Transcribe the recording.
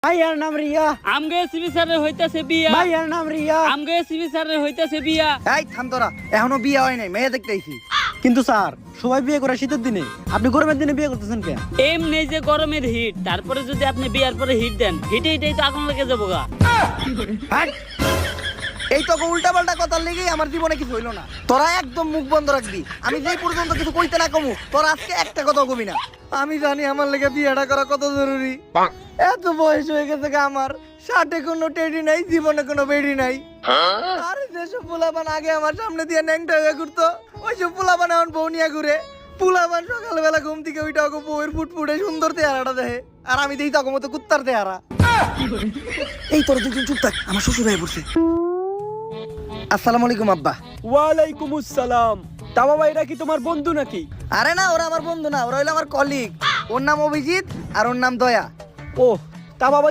ভাইয়ার নাম রিয়া। আমগে সিবি স্যারের হইতাছে বিয়া। ভাইয়ার নাম রিয়া। আমগে সিবি স্যারের হইতাছে বিয়া। এই থাম তোরা, এখনো বিয়ে হয় নাই, মেয়ে দেখতে আইছি। কিন্তু স্যার সবাই বিয়ে করে শীতের দিনে, আপনি গরমের দিনে বিয়ে করতেছেন কেন? এমনি যে গরমের হিট, তারপরে যদি আপনি বিয়ার পরে হিট দেন, হিটেই তো আগুন লেগে যাবো গা। হাট! এই তো উল্টা পাল্টা কথার লেগেই আমার জীবনে কিছু হইলো না। তোরা একদম মুখ বন্ধ রাখবি, আমি যেই পর্যন্ত কিছু কইতে না কমু তোরা আজকে একটা কথা কবি না। আমি জানি আমার লেগে বিয়েটা করা কত জরুরি। এত বয়স হয়ে গেছে গা আমার, ষাটে কোনো টেডি নাই, জীবনে কোনো বেডি নাই। আরে যেসব পোলাপান আগে আমার সামনে দিয়ে ন্যাংটা হয়ে ঘুরতো, ওইসব পোলাপান এখন বউ নিয়ে ঘুরে। পোলাপান সকালবেলা ঘুম থেকে ওইটা ওকে বউয়ের ফুটফুটে সুন্দর চেহারাটা দেখে, আর আমি দেখি তখন মতো কুত্তার চেহারা। এই তোর দুজন চুপ থাক, আমার শ্বশুর হয়ে পড়ছে। আসসালামু আলাইকুম আব্বা। ওয়ালাইকুম আসসালাম। তা বাবা, এটা কি তোমার বন্ধু নাকি? আরে না, ওরা আমার বন্ধু না, ওরা হইলো আমার কলিগ। ওর নাম অভিজিৎ আর ওর নাম দয়া। ও, তা বাবা